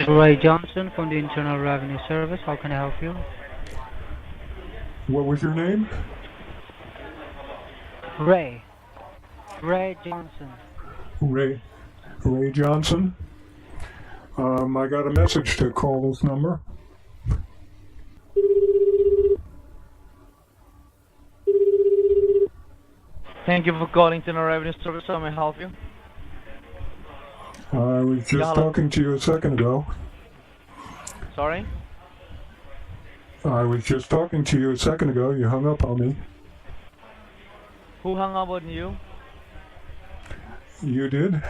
Ray Johnson from the Internal Revenue Service. How can I help you? What was your name? Ray. Ray Johnson. Ray Johnson. I got a message to call this number. Thank you for calling Internal Revenue Service. How may I help you? I was just talking to you a second ago. Sorry? I was just talking to you a second ago. You hung up on me. Who hung up on you? You did?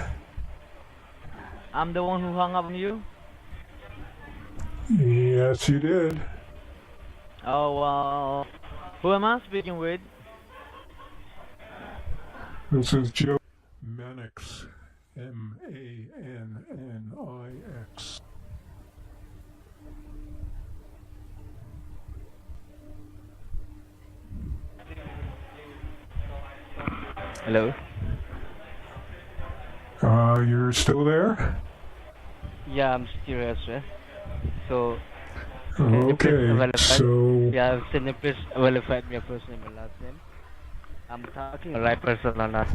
I'm the one who hung up on you? Yes, you did. Oh, well, who am I speaking with? This is Joe Mannix. Mannix. Hello? You're still there? Yeah, I'm still here, sir. So, Okay, so... yeah, can you please verify your first name and last name? I'm talking to the right person or not?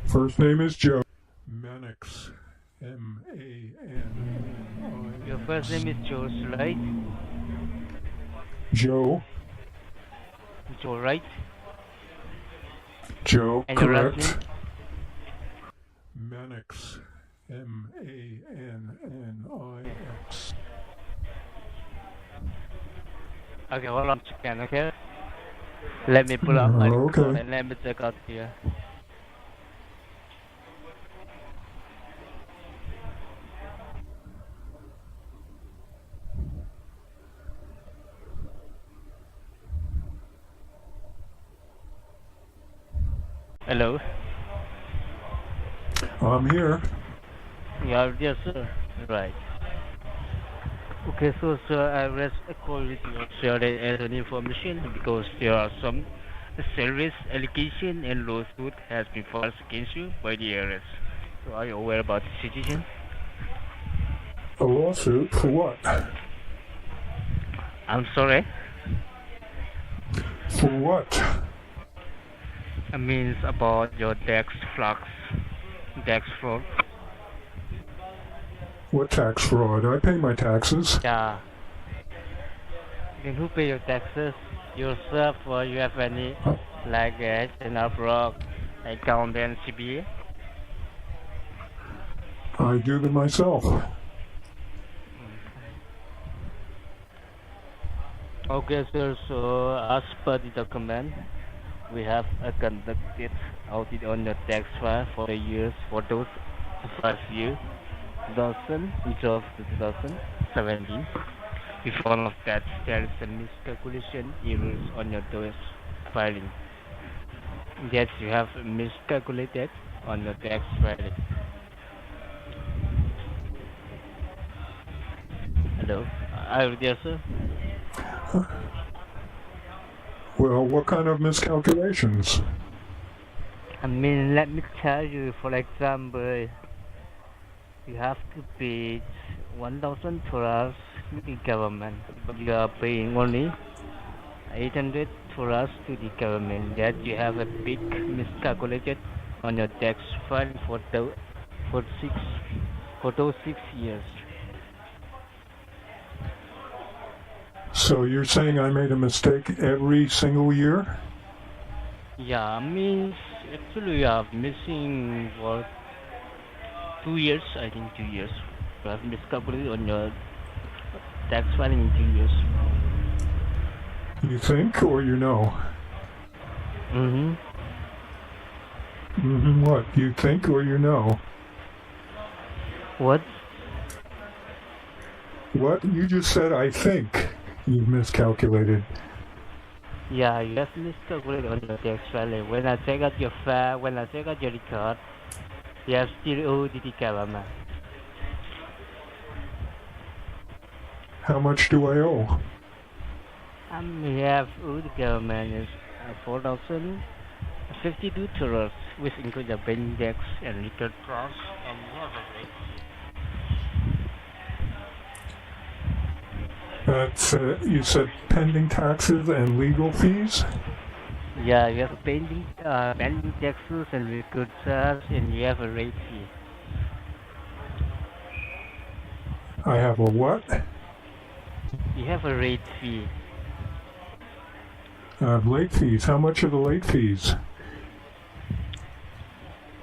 First name is Joe Mannix. M-A-N-N-I-X. Your first name is Joe, right? Joe. Joe, right? Joe, and your last correct. name? Mannix. M-A-N-N-I-X. Okay, hold on a second, okay? Let me pull up my Okay. phone and let me check out here. Hello? I'm here. Yeah, yes, sir. Right. Okay, so sir, I raised a call with you to share the information because there are some serious allegation and lawsuit has been filed against you by the IRS. So are you aware about the situation? A lawsuit for what? I'm sorry. For what? It means about your tax fraud. What tax fraud? I pay my taxes. Yeah. Then who pay your taxes? Yourself or you have any like general fraud, accountant, CPA? I do them myself. Okay, sir. So as per the document, we have conducted audit on your tax file for the years for those first year, 2012 to 2017. We found that there is a miscalculation errors on your tax filing. Yes, you have miscalculated on your tax filing. Hello, yes, sir. Well, what kind of miscalculations? I mean, let me tell you, for example, you have to pay $1,000 to the government, but you are paying only $800 to the government. That you have a big miscalculated on your tax file for those 6 years. So you're saying I made a mistake every single year? Yeah, means actually you are missing for 2 years. I think 2 years. You have miscalculated on your tax filing in 2 years. You think or you know? What? You think or you know? What? What? You just said I think you've miscalculated. Yeah, you have miscalculated on your tax filing. When I check out your file, when I check out your record, you have still owed the government. How much do I owe? You have owed the government is $4,000 $52, which include the bank tax and liquor costs and water. That's, you said pending taxes and legal fees? Yeah, you have pending taxes and liquor charge, and you have a late fee. I have a what? You have a late fee. Late fees. How much are the late fees?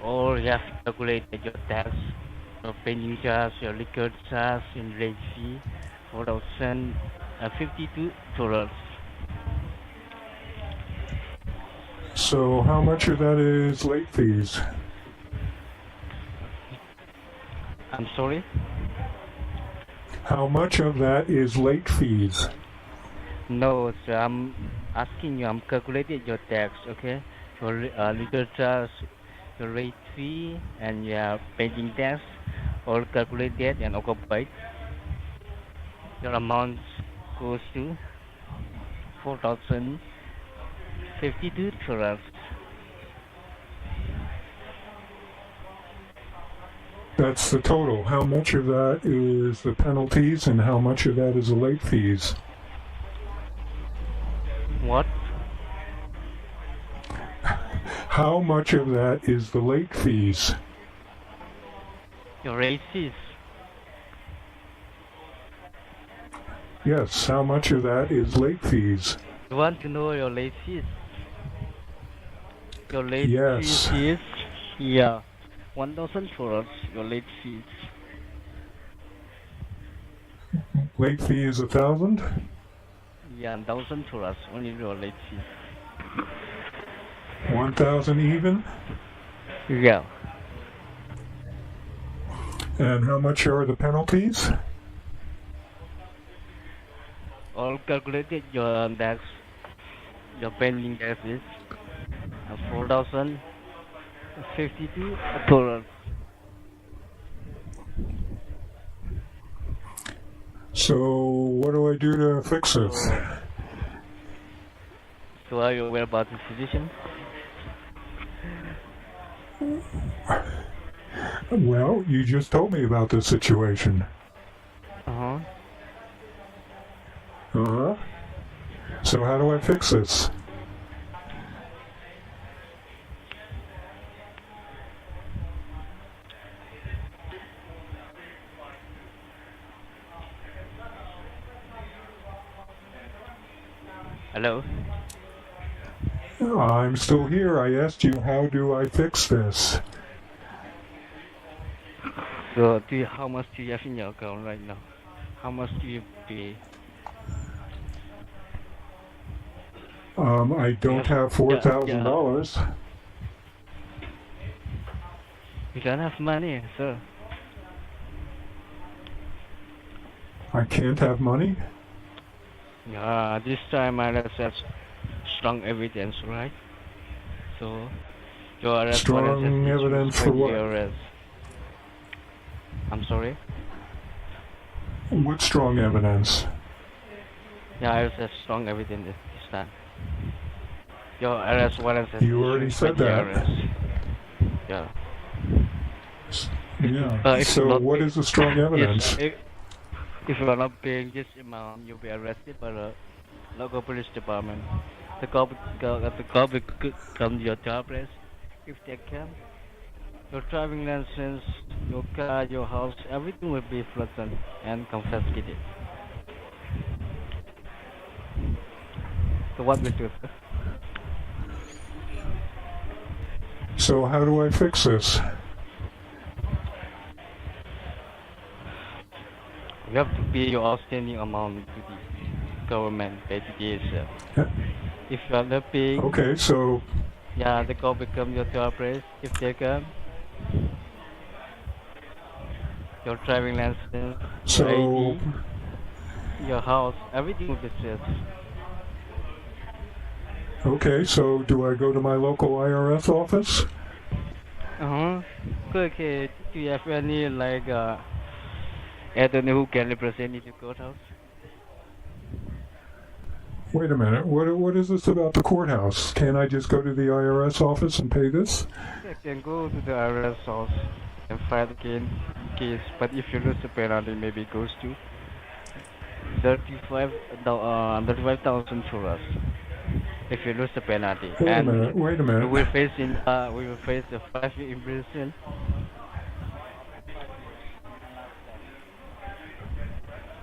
Or you have to calculate your tax, your pending charge, your liquor charge, and late fee, $4,052. So how much of that is late fees? I'm sorry? How much of that is late fees? No, sir, I'm asking you, I'm calculating your tax, okay? Your liquor charge, your late fee, and your pending tax, all calculated and occupied. Your amount goes to $4,052. That's the total. How much of that is the penalties and how much of that is the late fees? What? How much of that is the late fees? Your late fees. Yes, how much of that is late fees? You want to know your late fees? Your late Yes. fees is, yeah, $1,000, your late fees. Late fee is 1,000? Yeah, $1,000, only your late fees. 1,000 even? Yeah. And how much are the penalties? All calculated your tax, your pending tax is $4,052. So what do I do to fix this? So are you aware about this position? Well, you just told me about this situation. Uh-huh. Uh-huh. So how do I fix this? Hello? I'm still here. I asked you, how do I fix this? So how much do you have in your account right now? How much do you pay? I don't have $4,000. You don't have money, sir. I can't have money? This time I have strong evidence, right? So your arrest warrant Strong has been evidence issued for by what? the IRS. I'm sorry? What strong evidence? Yeah, I have strong evidence this time. Your arrest warrant has You been already issued by said the that. IRS. Yeah. Yeah. If So not what pay- is the strong evidence? if you are not paying this amount, you'll be arrested by the local police department. The cop will come to your job place. If they can, your driving license, your car, your house, everything will be frozen and confiscated. So what will you do? So how do I fix this? You have to pay your outstanding amount to the government by today itself. If you are not paying, Okay, so yeah, the cop will come to your job place. If they come, your driving license, your so ID, your house, everything will be searched. okay, so do I go to my local IRS office? Okay. Do you have any attorney who can represent you to courthouse? Wait a minute. What is this about the courthouse? Can't I just go to the IRS office and pay this? You can go to the IRS house and file the case, but if you lose the penalty, maybe it goes to 35,000 for us. If you lose the penalty, Wait a and minute. Wait a we minute. will face a 5-year imprisonment.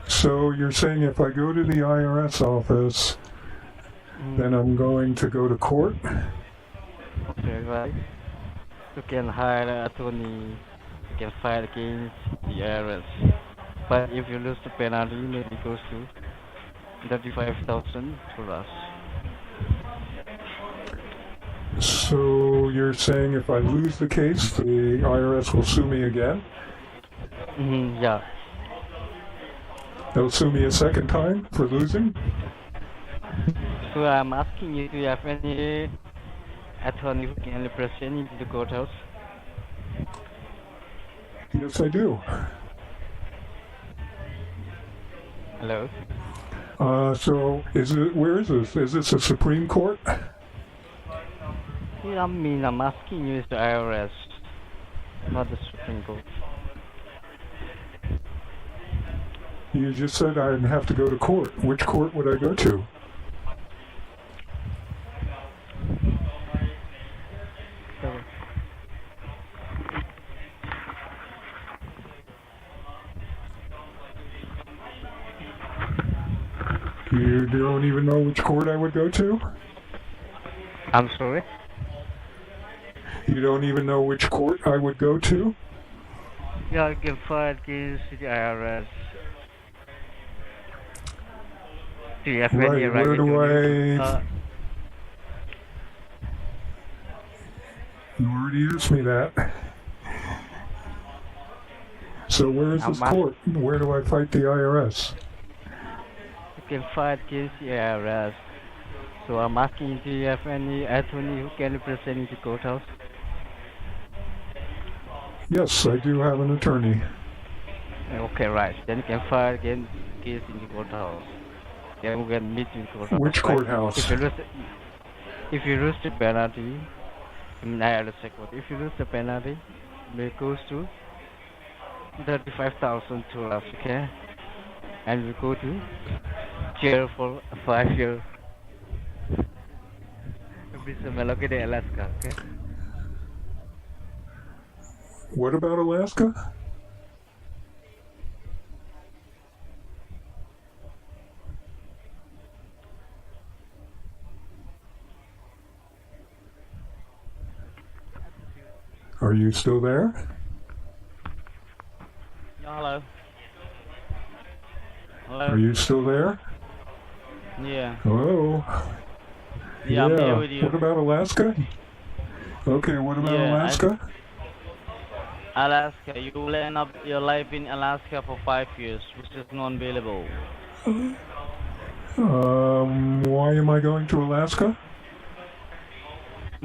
So you're saying if I go to the IRS office, then I'm going to go to court? Okay, right? You can hire an attorney. You can file against the IRS. But if you lose the penalty, maybe it goes to 35,000 for us. So you're saying if I lose the case, the IRS will sue me again? Yeah. They'll sue me a second time for losing? So I'm asking you, do you have any attorney who can represent you in the courthouse? Yes, I do. Hello? So where is this? Is this a Supreme Court? Yeah, I'm asking you, is the IRS, not the Supreme Court. You just said I'd have to go to court. Which court would I go to? You don't even know which court I would go to? I'm sorry? You don't even know which court I would go to? Yeah, you can file against the IRS. Do you have any Right, right where do You already asked me that. So where is this court? Where do I fight the IRS? You can file against the IRS. So I'm asking, do you have any attorney who can represent in the courthouse? Yes, I do have an attorney. Okay, right. Then you can file against case in the courthouse. Then we can meet in the courthouse. Which right? courthouse? If you lose the penalty, IRS court. If you lose the penalty, it goes to 35,000 to us, okay? And we go to jail for 5 years. Bisa located in Alaska, okay? What about Alaska? Are you still there? Hello. Hello. Are you still there? Yeah. Hello? Yeah, I'm here with you. What about Alaska? Okay, what about Alaska? Alaska, you will end up your life in Alaska for 5 years, which is non-bailable. Why am I going to Alaska?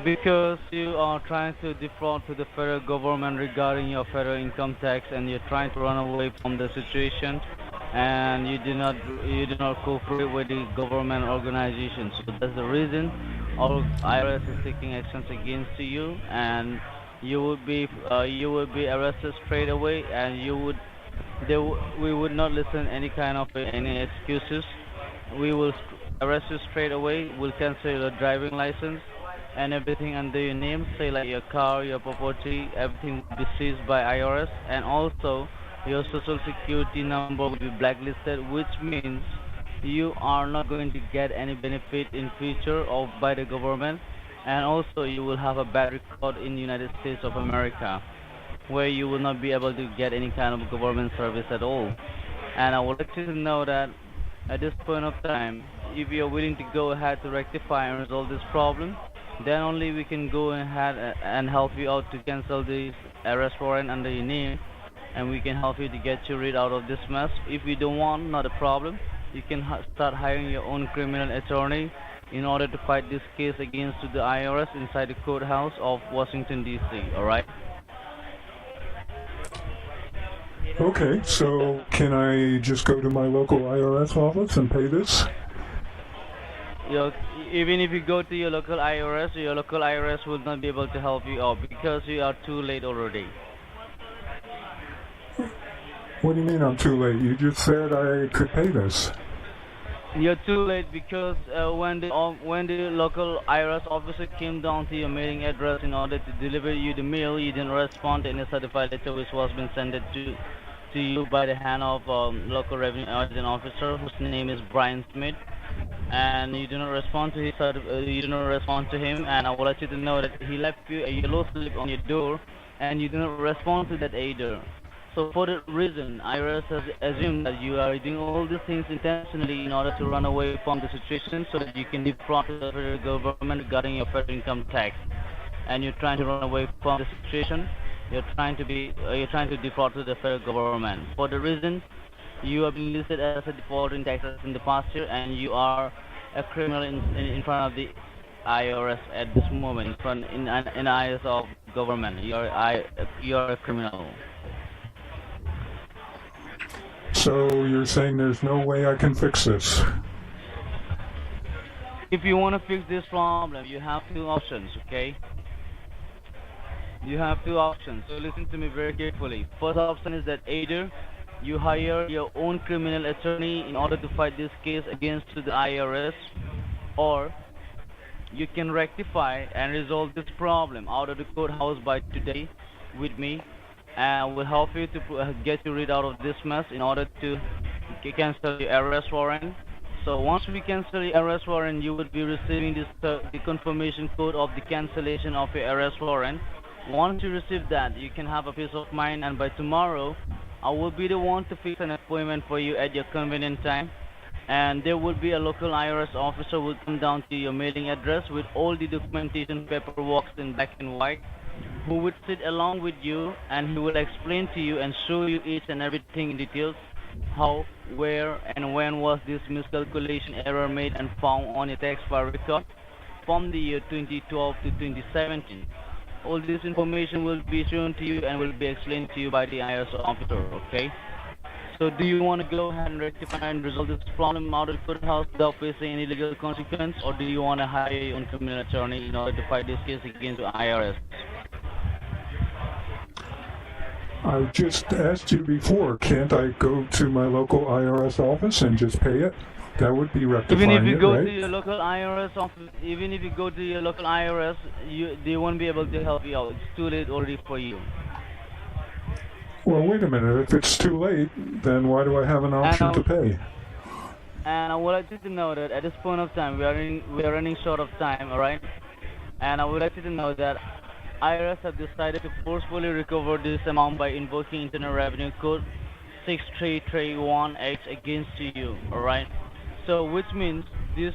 Because you are trying to defraud to the federal government regarding your federal income tax, and you're trying to run away from the situation, and you do not cooperate with the government organizations. So that's the reason all IRS is taking actions against you, and you would be arrested straight away, and we would not listen any kind of any excuses. We will arrest you straight away. We'll cancel your driving license and everything under your name, say like your car, your property, everything will be seized by IRS, and also your social security number will be blacklisted, which means you are not going to get any benefit in future of by the government, and also you will have a bad record in the United States of America, where you will not be able to get any kind of government service at all. And I would like you to know that at this point of time, if you are willing to go ahead to rectify and resolve this problem, then only we can go ahead and help you out to cancel the arrest warrant under your name, and we can help you to get you rid out of this mess. If you don't want, not a problem. You can start hiring your own criminal attorney in order to fight this case against the IRS inside the courthouse of Washington, D.C., alright? Okay, so can I just go to my local IRS office and pay this? your, even if you go to your local IRS will not be able to help you out because you are too late already. What do you mean I'm too late? You just said I could pay this. You're too late because when the local IRS officer came down to your mailing address in order to deliver you the mail, you didn't respond to any certified letter which was been sent to you by the hand of local revenue agent officer whose name is Brian Smith, and you do not respond to you do not respond to him, and I would like you to know that he left you a yellow slip on your door, and you do not respond to that either. So for that reason, IRS has assumed that you are doing all these things intentionally in order to run away from the situation so that you can defraud the federal government regarding your federal income tax. And you're trying to run away from the situation. You're trying to defraud to the federal government. For the reason, you have been listed as a defaulter in taxes in the past year, and you are a criminal in front of the IRS at this moment, in the eyes of government. You're a criminal. So you're saying there's no way I can fix this? If you want to fix this problem, you have two options, okay? You have two options, so listen to me very carefully. First option is that either you hire your own criminal attorney in order to fight this case against the IRS, or you can rectify and resolve this problem out of the courthouse by today with me, and will help you to get you rid out of this mess in order to cancel your arrest warrant. So once we cancel your arrest warrant, you will be receiving the confirmation code of the cancellation of your arrest warrant. Once you receive that, you can have a peace of mind, and by tomorrow, I will be the one to fix an appointment for you at your convenient time. And there will be a local IRS officer who will come down to your mailing address with all the documentation paperwork in black and white, who would sit along with you, and he will explain to you and show you each and everything in details, how, where, and when was this miscalculation error made and found on your tax file record from the year 2012 to 2017. All this information will be shown to you and will be explained to you by the IRS officer, okay? So do you want to go ahead and rectify and resolve this problem out of the courthouse without facing any legal consequence, or do you want to hire your own criminal attorney in order to fight this case against the IRS? I just asked you before, can't I go to my local IRS office and just pay it? That would be rectifying Even if you it, go right? to your local IRS office, even if you go to your local IRS, they won't be able to help you out. It's too late already for you. Well, wait a minute. If it's too late, then why do I have an option to pay? And I would like you to know that at this point of time, we are running short of time, alright? And I would like you to know that IRS have decided to forcefully recover this amount by invoking Internal Revenue Code 6331H against you, alright? So which means this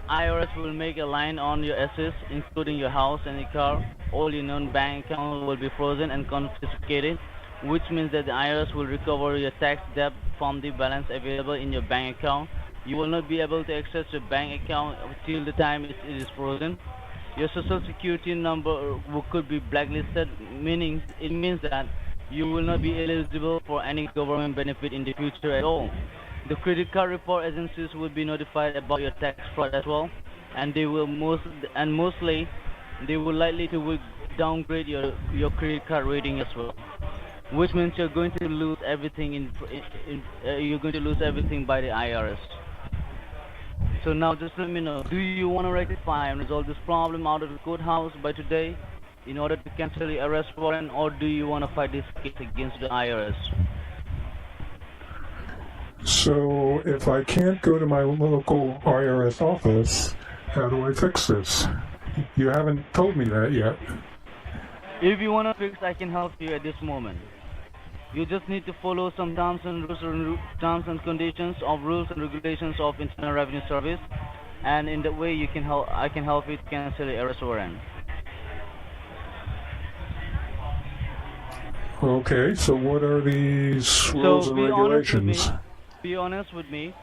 IRS will make a line on your assets, including your house and your car. All your non-bank accounts will be frozen and confiscated, which means that the IRS will recover your tax debt from the balance available in your bank account. You will not be able to access your bank account till the time it is frozen. Your social security number could be blacklisted, meaning it means that you will not be eligible for any government benefit in the future at all. The credit card report agencies will be notified about your tax fraud as well, and they will mostly they will likely to downgrade your credit card rating as well, which means you're going to lose everything you're going to lose everything by the IRS. So now just let me know, do you want to rectify and resolve this problem out of the courthouse by today in order to cancel the arrest warrant, or do you want to fight this case against the IRS? So if I can't go to my local IRS office, how do I fix this? You haven't told me that yet. If you want to fix, I can help you at this moment. You just need to follow some terms and conditions of rules and regulations of Internal Revenue Service, and in that way I can help you to cancel the arrest warrant. Okay, so what are these rules and regulations? Be honest with me.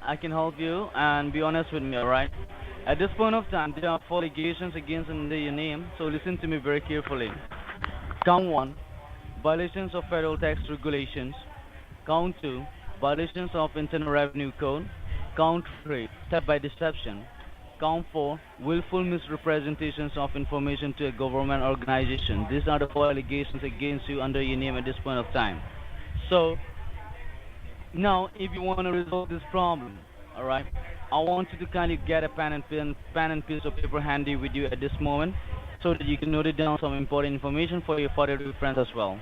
I can help you, and be honest with me, alright? At this point of time, there are 4 allegations against under your name, so listen to me very carefully. Count 1, violations of federal tax regulations. Count 2, violations of Internal Revenue Code. Count 3. Step by deception. Count 4. Willful misrepresentations of information to a government organization. These are the 4 allegations against you under your name at this point of time. So, now, if you want to resolve this problem, all right, I want you to kindly get a pen and piece of paper handy with you at this moment, so that you can note it down some important information for your further reference as well.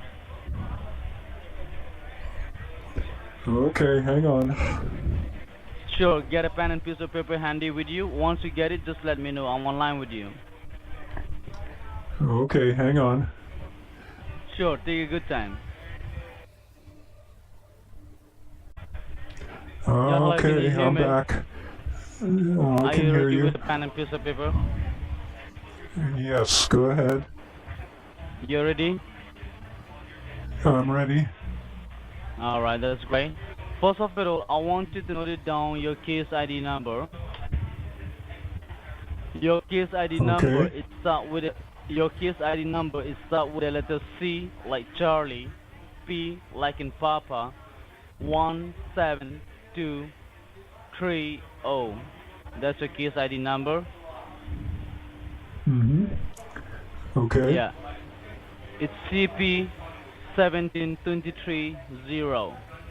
Okay, hang on. Sure, get a pen and piece of paper handy with you. Once you get it, just let me know. I'm online with you. Okay, hang on. Sure, take a good time. Okay, I'm back. I Are can you hear ready you. with a pen and piece of paper? Yes, go ahead. You ready? I'm ready. Alright, that's great. First of all, I want you to note it down your case ID number. Your case ID number Okay. it start with your case ID number is start with the letter C like Charlie, P like in Papa, 17230. That's your case ID number. Mm-hmm. Okay. Yeah. It's CP 17230.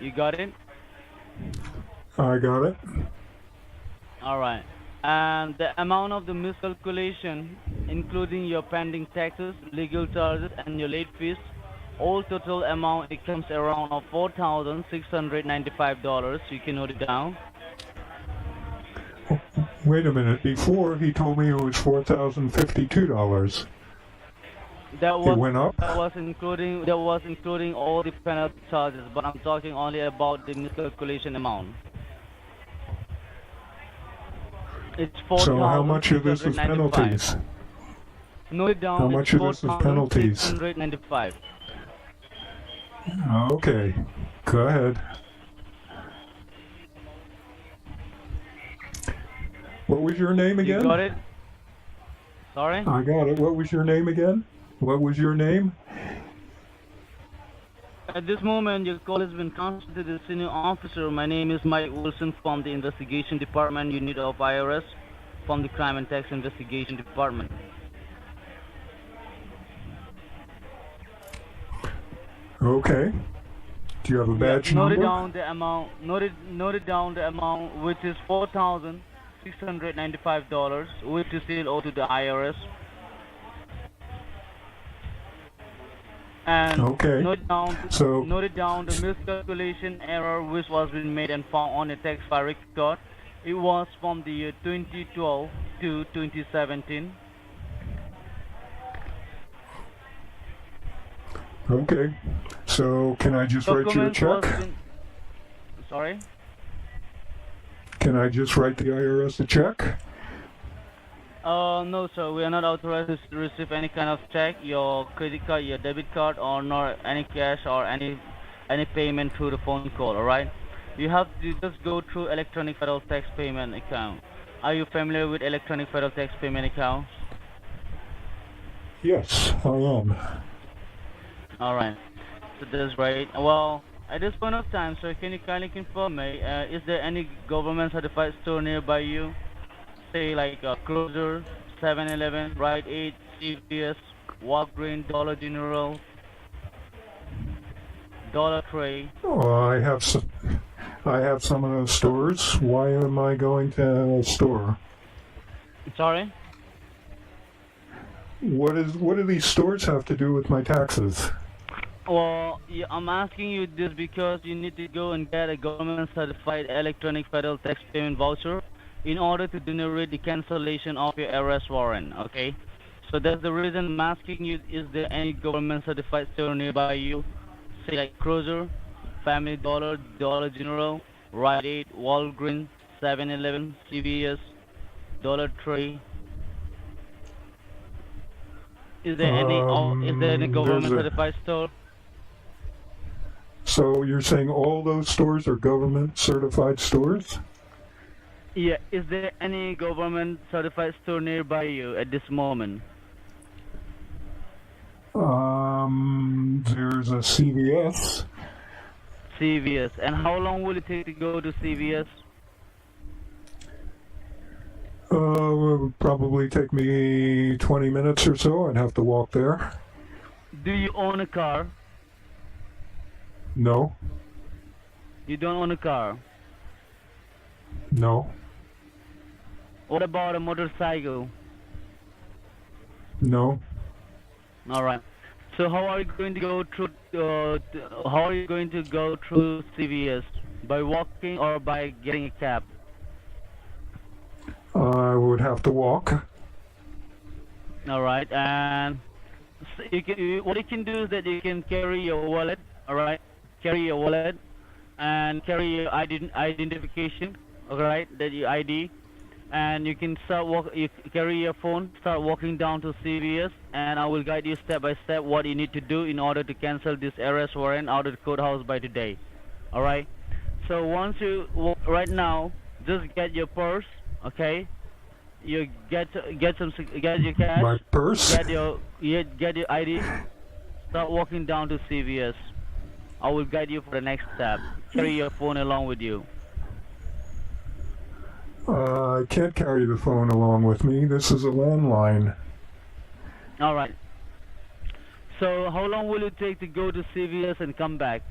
You got it? I got it. Alright. And the amount of the miscalculation, including your pending taxes, legal charges, and your late fees, all total amount, it comes around of $4,695. You can note it down. Wait a minute. Before he told me it was $4,052. That It went up. That was including all the penalty charges, but I'm talking only about the miscalculation amount. It's So how much of this is penalties? Note it down. How much of this is penalties? $4,695. Okay. Go ahead. What was your name again? You got it? Sorry? I got it. What was your name again? What was your name? At this moment, your call has been transferred to the senior officer. My name is Mike Wilson from the Investigation Department Unit of IRS, from the Crime and Tax Investigation Department. Okay. Do you have a badge number? Note it down the amount, which is $4,695, which is still owed to the IRS. And Okay. note it down the miscalculation error which was been made and found on a tax file record. It was from the year 2012 to 2017. Okay. So can I just write you a check? Sorry? Can I just write the IRS a check? No, sir. We are not authorized to receive any kind of check, your credit card, your debit card, or nor any cash or any payment through the phone call. All right. You have to just go through electronic federal tax payment account. Are you familiar with electronic federal tax payment account? Yes, I am. All right. So that's great. Well, at this point of time, sir, can you kindly confirm me? Is there any government certified store nearby you? Say like Closer, 7-Eleven, Rite Aid, CVS, Walgreens, Dollar General, Dollar Tree. Oh, I have some of those stores. Why am I going to a store? Sorry? What do these stores have to do with my taxes? Well, yeah, I'm asking you this because you need to go and get a government certified electronic federal tax payment voucher in order to generate the cancellation of your arrest warrant, okay? So that's the reason I'm asking you, is there any government certified store nearby you? Say like Cruiser, Family Dollar, Dollar General, Rite Aid, Walgreens, 7-Eleven, CVS, Dollar Tree. Is there any government certified store? So you're saying all those stores are government certified stores? Yeah, is there any government certified store nearby you at this moment? There's a CVS. CVS. And how long will it take to go to CVS? Would probably take me 20 minutes or so. I'd have to walk there. Do you own a car? No, You don't own a car. no, What about a motorcycle? no. All right. So how are you going to go through? How are you going to go through CVS? By walking or by getting a cab? I would have to walk. All right. And what you can do is that you can carry your wallet. All right. Carry your wallet and carry your identification. All right. That your ID. And you can you carry your phone, start walking down to CVS, and I will guide you step by step what you need to do in order to cancel this arrest warrant out of the courthouse by today. All right. So once you right now, just get your purse, okay? You get your cash, My purse? get your ID, start walking down to CVS. I will guide you for the next step. Carry your phone along with you. I can't carry the phone along with me. This is a landline. All right. So how long will it take to go to CVS and come back?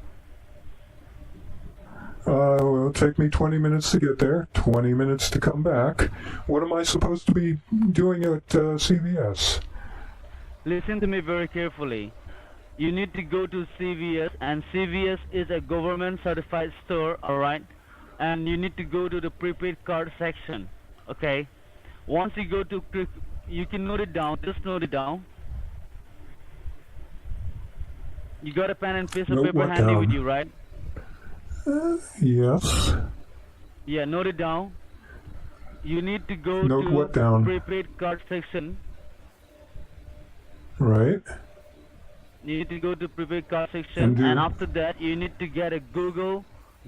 It'll take me 20 minutes to get there, 20 minutes to come back. What am I supposed to be doing at CVS? Listen to me very carefully. You need to go to CVS, and CVS is a government certified store, all right? And you need to go to the prepaid card section, okay? Once you go to, you can note it down, just note it down. You got a pen and piece of Note paper what handy down? with you, right? Yes. Yeah, note it down. You need to go Note to what down? prepaid card section. Right. You need to go to prepaid card section, and after that, you need to get a Google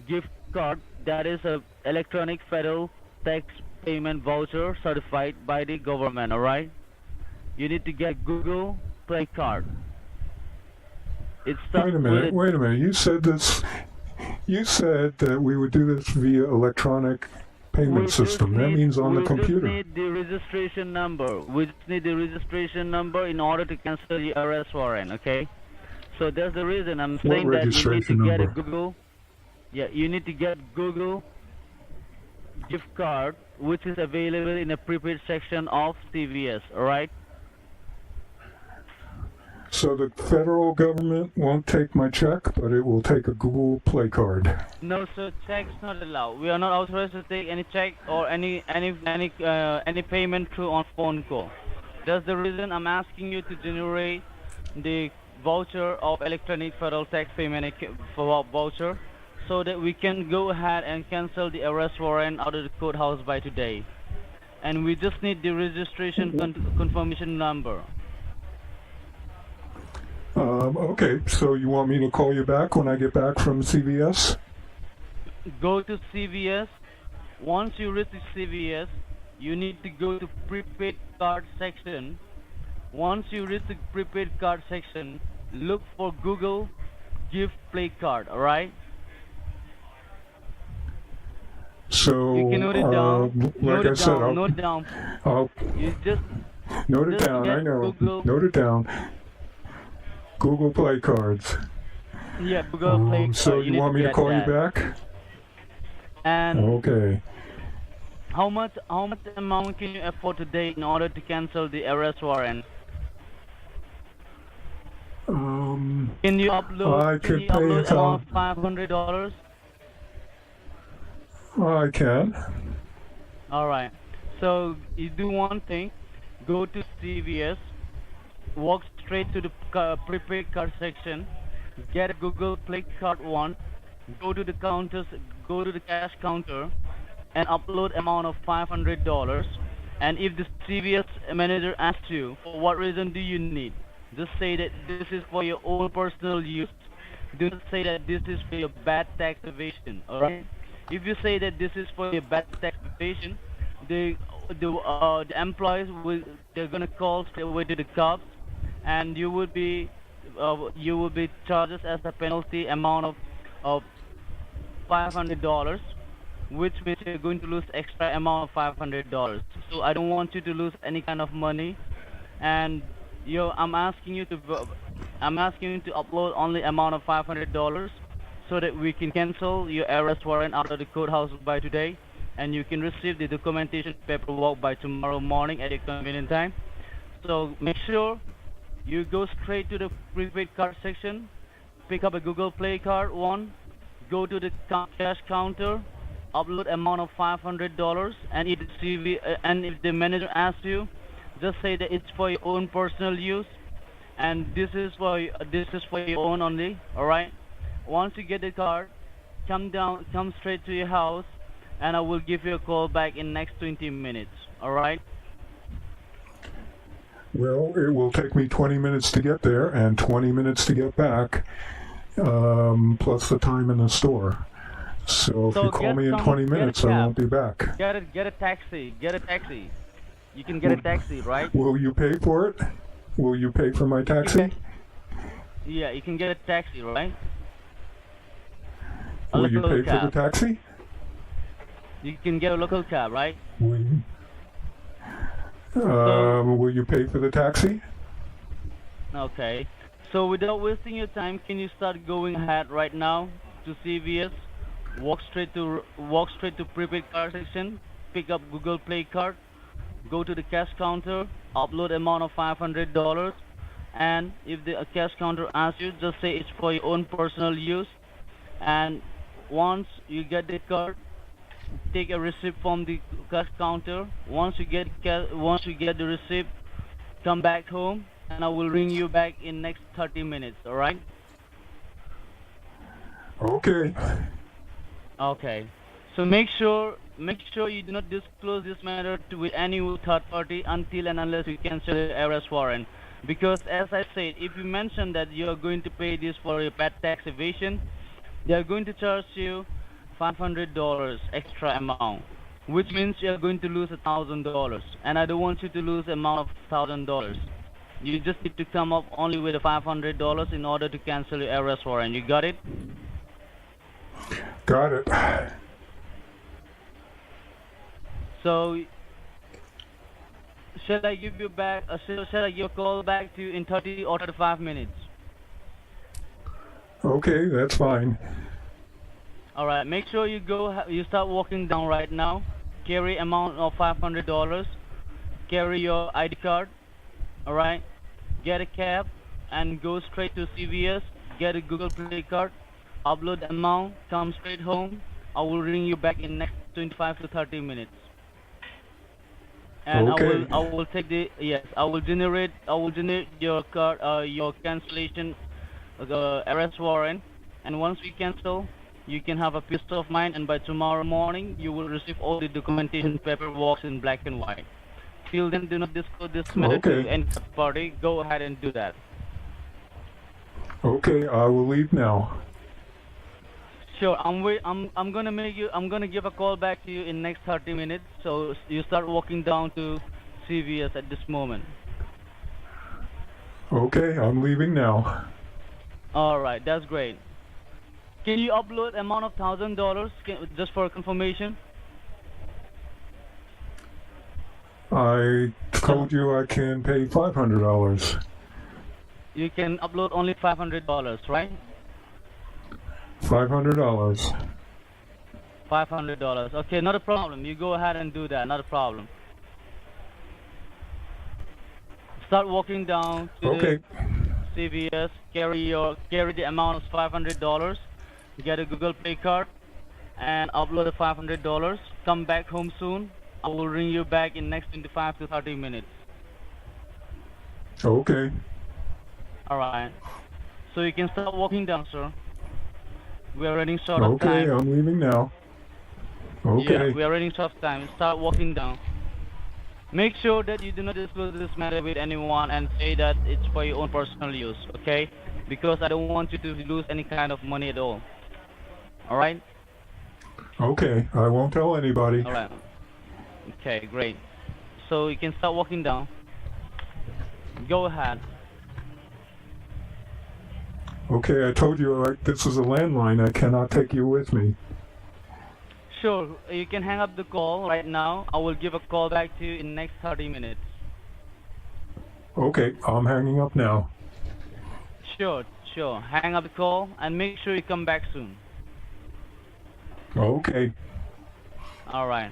gift card. That is a electronic federal tax payment voucher certified by the government. All right. You need to get Google Play card. It starts Wait a minute. You said this. You said that we would do this via electronic payment system. That means on the computer. We just need the registration number. We just need the registration number in order to cancel the arrest warrant. Okay. So that's the reason I'm saying that you need to get a Google. Yeah, you need to get Google gift card, which is available in the prepaid section of CVS. All right. So the federal government won't take my check, but it will take a Google Play card. No, sir. Check's not allowed. We are not authorized to take any check or any payment through on phone call. That's the reason I'm asking you to generate the voucher of electronic federal tax payment voucher, so that we can go ahead and cancel the arrest warrant out of the courthouse by today. And we just need the registration confirmation number. Okay, so you want me to call you back when I get back from CVS? Go to CVS. Once you reach CVS, you need to go to prepaid card section. Once you reach the prepaid card section, look for Google Gift Play card, alright? So, you can note it down. like I said, note it down. You just note it down. I know. Note it down. Google Play cards. Yeah, Google Play cards. So you want me to call you back? And okay. How much amount can you afford today in order to cancel the arrest warrant? Can you upload? I could pay around $500? I can. All right. So you do one thing. Go to CVS. Walk straight to the prepaid card section. Get a Google Play card one. Go to the counters. Go to the cash counter, and upload amount of $500. And if the CVS manager asks you for what reason do you need, just say that this is for your own personal use. Do not say that this is for your bad tax evasion. All right. If you say that this is for your bad tax evasion, the employees they're gonna call straight away to the cops, and you will be charged as a penalty amount of $500. which means you're going to lose extra amount of $500. So I don't want you to lose any kind of money, and I'm asking you to upload only amount of $500 so that we can cancel your arrest warrant out of the courthouse by today, and you can receive the documentation paperwork by tomorrow morning at a convenient time. So make sure you go straight to the prepaid card section, pick up a Google Play card one, go to the cash counter, upload amount of $500, and if the manager asks you, just say that it's for your own personal use, and this is for your own only. All right. Once you get the card, come straight to your house, and I will give you a call back in next 20 minutes. All right. Well, it will take me 20 minutes to get there and 20 minutes to get back, plus the time in the store. So if you call me in 20 minutes, I won't be back. Get a taxi. You can get a taxi, right? Will you pay for it? Will you pay for my taxi? Yeah, you can get a taxi, right? Will you pay for the taxi? You can get a local cab, right? Will you pay for the taxi? Okay. So without wasting your time, can you start going ahead right now to CVS? Walk straight to prepaid card section, pick up Google Play card, go to the cash counter, upload amount of $500, and if the cash counter asks you, just say it's for your own personal use. And once you get the card, take a receipt from the cash counter. Once you get the receipt, come back home, and I will ring you back in next 30 minutes. All right? Okay. Okay. So make sure you do not disclose this matter with any third party until and unless you cancel the arrest warrant. Because as I said, if you mention that you are going to pay this for your bad tax evasion, they are going to charge you $500 extra amount, which means you are going to lose $1,000. And I don't want you to lose amount of $1,000. You just need to come up only with $500 in order to cancel your arrest warrant. You got it? Got it. So, shall I give you back? Shall I give a call back to you in 30 or 35 minutes? Okay, that's fine. All right. Make sure you start walking down right now. Carry amount of $500. Carry your ID card. All right. Get a cab and go straight to CVS. Get a Google Play card. Upload amount. Come straight home. I will ring you back in next 25 to 30 minutes. And okay. I will take I will generate your card, your cancellation, arrest warrant, and once we cancel, you can have a peace of mind, and by tomorrow morning you will receive all the documentation paperwork in black and white. Till then, do not disclose this matter to any third party. Go ahead and do that. Okay, I will leave now. Sure, I'm gonna give a call back to you in next 30 minutes. So you start walking down to CVS at this moment. Okay, I'm leaving now. All right, that's great. Can you upload amount of $1,000 just for confirmation? I told you I can pay $500. You can upload only $500, right? $500. $500. Okay, not a problem. You go ahead and do that. Not a problem. Start walking down to the CVS. Carry the amount of $500. Get a Google Play card and upload the $500. Come back home soon. I will ring you back in next 25 to 30 minutes. Okay. All right. So you can start walking down, sir. We are running short of time. Okay, I'm leaving now. Okay. Yeah, we are running short of time. Start walking down. Make sure that you do not disclose this matter with anyone and say that it's for your own personal use, okay? Because I don't want you to lose any kind of money at all. All right? Okay, I won't tell anybody. All right. Okay, great. So you can start walking down. Go ahead. Okay, I told you this is a landline. I cannot take you with me. Sure, you can hang up the call right now. I will give a call back to you in next 30 minutes. Okay, I'm hanging up now. Sure, sure. Hang up the call and make sure you come back soon. Okay. All right.